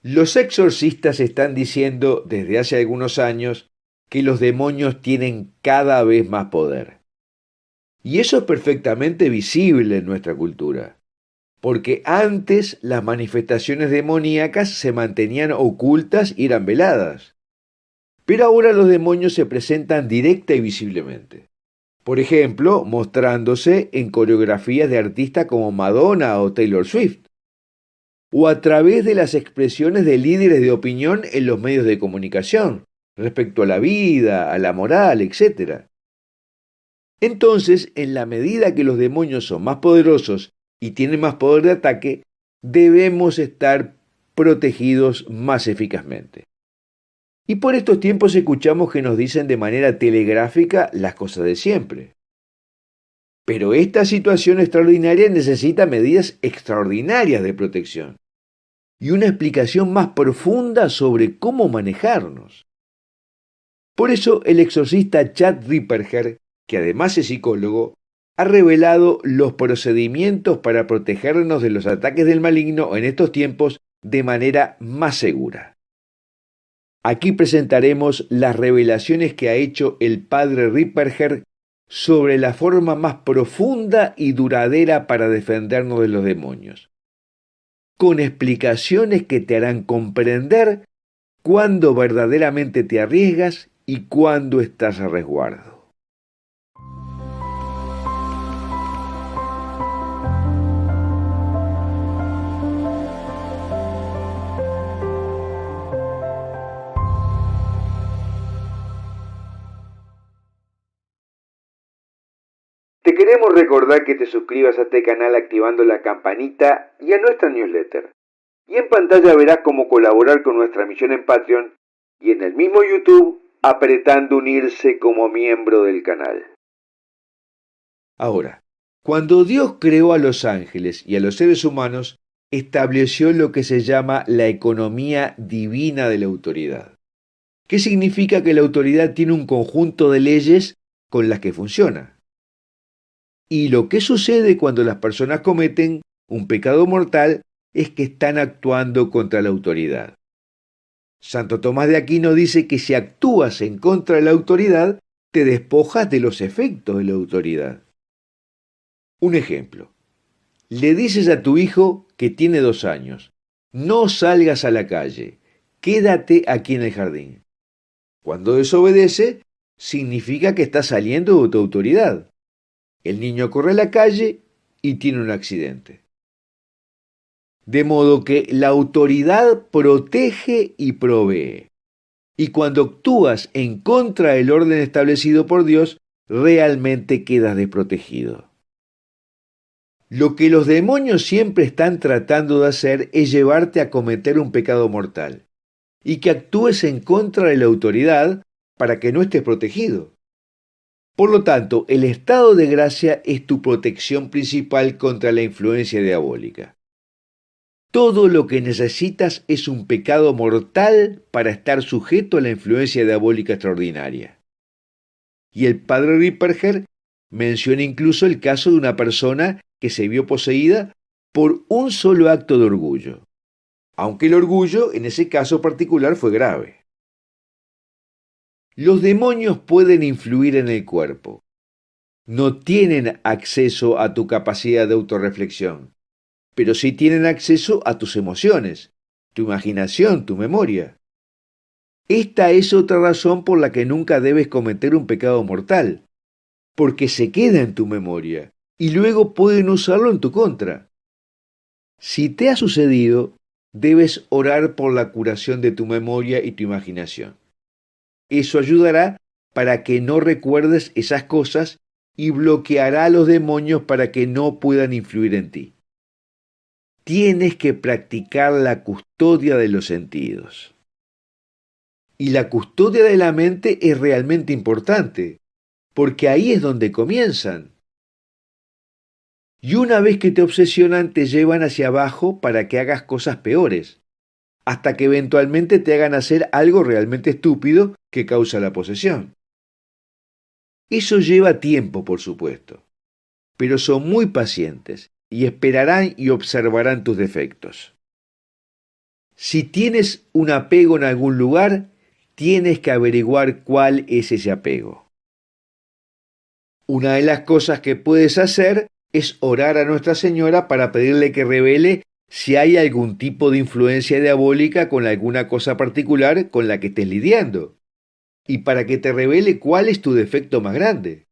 Los exorcistas están diciendo desde hace algunos años que los demonios tienen cada vez más poder. Y eso es perfectamente visible en nuestra cultura, porque antes las manifestaciones demoníacas se mantenían ocultas y eran veladas. Pero ahora los demonios se presentan directa y visiblemente. Por ejemplo, mostrándose en coreografías de artistas como Madonna o Taylor Swift, o a través de las expresiones de líderes de opinión en los medios de comunicación, respecto a la vida, a la moral, etc. Entonces, en la medida que los demonios son más poderosos y tienen más poder de ataque, debemos estar protegidos más eficazmente. Y por estos tiempos escuchamos que nos dicen de manera telegráfica las cosas de siempre. Pero esta situación extraordinaria necesita medidas extraordinarias de protección y una explicación más profunda sobre cómo manejarnos. Por eso el exorcista Chad Ripperger, que además es psicólogo, ha revelado los procedimientos para protegernos de los ataques del maligno en estos tiempos de manera más segura. Aquí presentaremos las revelaciones que ha hecho el padre Ripperger sobre la forma más profunda y duradera para defendernos de los demonios, con explicaciones que te harán comprender cuándo verdaderamente te arriesgas y cuándo estás a resguardo. Te queremos recordar que te suscribas a este canal activando la campanita y a nuestra newsletter. Y en pantalla verás cómo colaborar con nuestra misión en Patreon y en el mismo YouTube apretando unirse como miembro del canal. Ahora, cuando Dios creó a los ángeles y a los seres humanos, estableció lo que se llama la economía divina de la autoridad. ¿Qué significa que la autoridad tiene un conjunto de leyes con las que funciona? Y lo que sucede cuando las personas cometen un pecado mortal es que están actuando contra la autoridad. Santo Tomás de Aquino dice que si actúas en contra de la autoridad, te despojas de los efectos de la autoridad. Un ejemplo. Le dices a tu hijo que tiene 2 años, no salgas a la calle, quédate aquí en el jardín. Cuando desobedece, significa que está saliendo de tu autoridad. El niño corre a la calle y tiene un accidente. De modo que la autoridad protege y provee. Y cuando actúas en contra del orden establecido por Dios, realmente quedas desprotegido. Lo que los demonios siempre están tratando de hacer es llevarte a cometer un pecado mortal y que actúes en contra de la autoridad para que no estés protegido. Por lo tanto, el estado de gracia es tu protección principal contra la influencia diabólica. Todo lo que necesitas es un pecado mortal para estar sujeto a la influencia diabólica extraordinaria. Y el padre Ripperger menciona incluso el caso de una persona que se vio poseída por un solo acto de orgullo, aunque el orgullo en ese caso particular fue grave. Los demonios pueden influir en el cuerpo. No tienen acceso a tu capacidad de autorreflexión, pero sí tienen acceso a tus emociones, tu imaginación, tu memoria. Esta es otra razón por la que nunca debes cometer un pecado mortal, porque se queda en tu memoria y luego pueden usarlo en tu contra. Si te ha sucedido, debes orar por la curación de tu memoria y tu imaginación. Eso ayudará para que no recuerdes esas cosas y bloqueará a los demonios para que no puedan influir en ti. Tienes que practicar la custodia de los sentidos. Y la custodia de la mente es realmente importante, porque ahí es donde comienzan. Y una vez que te obsesionan, te llevan hacia abajo para que hagas cosas peores, hasta que eventualmente te hagan hacer algo realmente estúpido que causa la posesión. Eso lleva tiempo, por supuesto, pero son muy pacientes y esperarán y observarán tus defectos. Si tienes un apego en algún lugar, tienes que averiguar cuál es ese apego. Una de las cosas que puedes hacer es orar a Nuestra Señora para pedirle que revele si hay algún tipo de influencia diabólica con alguna cosa particular con la que estés lidiando, y para que te revele cuál es tu defecto más grande.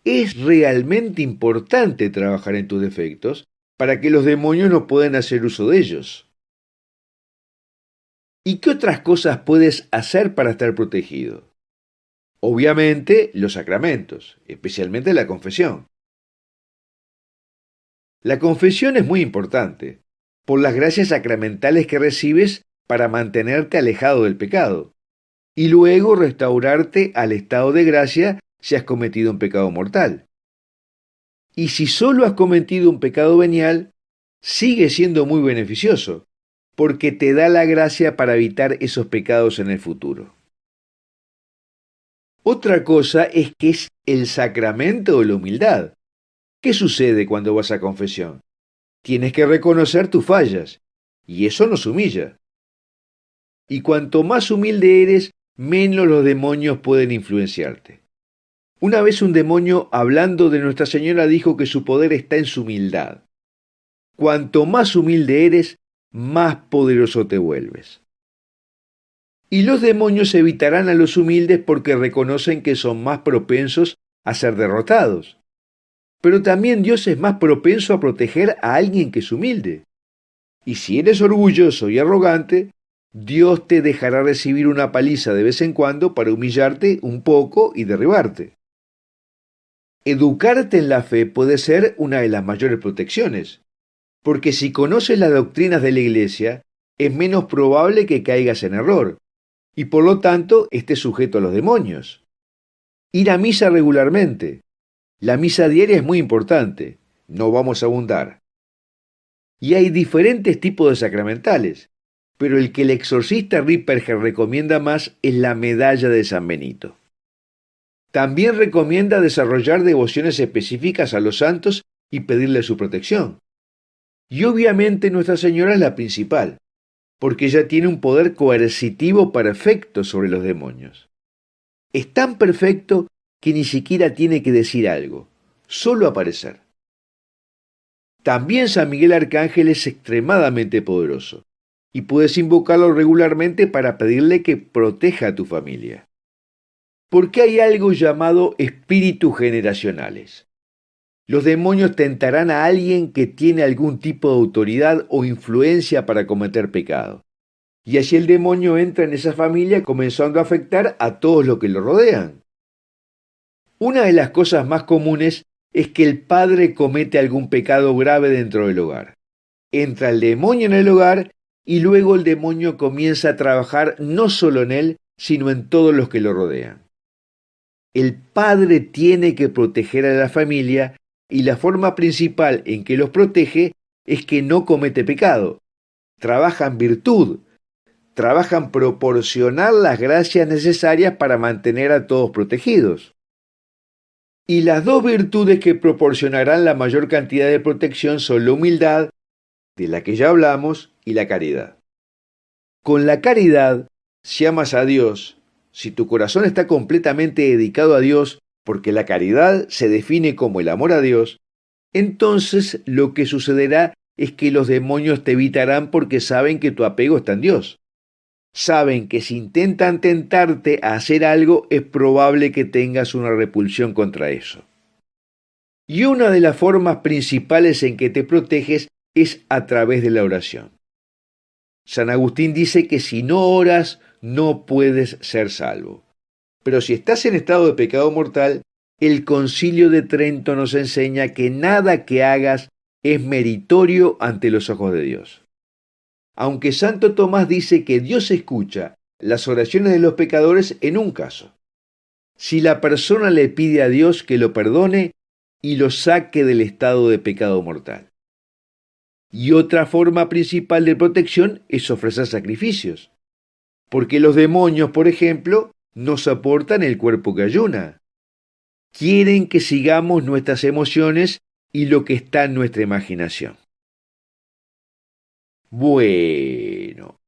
Es realmente importante trabajar en tus defectos para que los demonios no puedan hacer uso de ellos. ¿Y qué otras cosas puedes hacer para estar protegido? Obviamente, los sacramentos, especialmente la confesión. La confesión es muy importante, por las gracias sacramentales que recibes para mantenerte alejado del pecado, y luego restaurarte al estado de gracia si has cometido un pecado mortal. Y si solo has cometido un pecado venial, sigue siendo muy beneficioso, porque te da la gracia para evitar esos pecados en el futuro. Otra cosa es que es el sacramento de la humildad. ¿Qué sucede cuando vas a confesión? Tienes que reconocer tus fallas, y eso nos humilla. Y cuanto más humilde eres, menos los demonios pueden influenciarte. Una vez un demonio, hablando de Nuestra Señora, dijo que su poder está en su humildad. Cuanto más humilde eres, más poderoso te vuelves. Y los demonios evitarán a los humildes porque reconocen que son más propensos a ser derrotados. Pero también Dios es más propenso a proteger a alguien que es humilde. Y si eres orgulloso y arrogante, Dios te dejará recibir una paliza de vez en cuando para humillarte un poco y derribarte. Educarte en la fe puede ser una de las mayores protecciones, porque si conoces las doctrinas de la Iglesia, es menos probable que caigas en error, y por lo tanto estés sujeto a los demonios. Ir a misa regularmente. La misa diaria es muy importante, no vamos a abundar. Y hay diferentes tipos de sacramentales, pero el que el exorcista Ripperger recomienda más es la medalla de San Benito. También recomienda desarrollar devociones específicas a los santos y pedirle su protección. Y obviamente Nuestra Señora es la principal, porque ella tiene un poder coercitivo perfecto sobre los demonios. Es tan perfecto que ni siquiera tiene que decir algo, solo aparecer. También San Miguel Arcángel es extremadamente poderoso, y puedes invocarlo regularmente para pedirle que proteja a tu familia. Porque hay algo llamado espíritus generacionales. Los demonios tentarán a alguien que tiene algún tipo de autoridad o influencia para cometer pecado. Y así el demonio entra en esa familia comenzando a afectar a todos los que lo rodean. Una de las cosas más comunes es que el padre comete algún pecado grave dentro del hogar. Entra el demonio en el hogar y luego el demonio comienza a trabajar no solo en él, sino en todos los que lo rodean. El padre tiene que proteger a la familia y la forma principal en que los protege es que no comete pecado. Trabaja en virtud, trabaja en proporcionar las gracias necesarias para mantener a todos protegidos. Y las dos virtudes que proporcionarán la mayor cantidad de protección son la humildad, de la que ya hablamos, y la caridad. Con la caridad, si amas a Dios, si tu corazón está completamente dedicado a Dios, porque la caridad se define como el amor a Dios, entonces lo que sucederá es que los demonios te evitarán porque saben que tu apego está en Dios. Saben que si intentan tentarte a hacer algo, es probable que tengas una repulsión contra eso. Y una de las formas principales en que te proteges es a través de la oración. San Agustín dice que si no oras, no puedes ser salvo. Pero si estás en estado de pecado mortal, el Concilio de Trento nos enseña que nada que hagas es meritorio ante los ojos de Dios. Aunque Santo Tomás dice que Dios escucha las oraciones de los pecadores en un caso. Si la persona le pide a Dios que lo perdone y lo saque del estado de pecado mortal. Y otra forma principal de protección es ofrecer sacrificios. Porque los demonios, por ejemplo, no soportan el cuerpo que ayuna. Quieren que sigamos nuestras emociones y lo que está en nuestra imaginación. Bueno,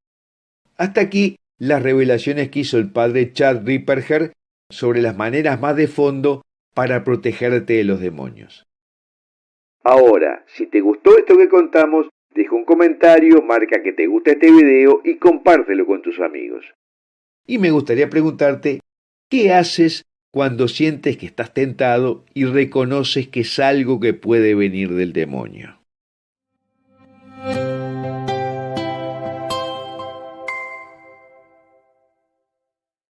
hasta aquí las revelaciones que hizo el padre Chad Ripperger sobre las maneras más de fondo para protegerte de los demonios. Ahora, si te gustó esto que contamos, deja un comentario, marca que te gusta este video y compártelo con tus amigos. Y me gustaría preguntarte, ¿qué haces cuando sientes que estás tentado y reconoces que es algo que puede venir del demonio?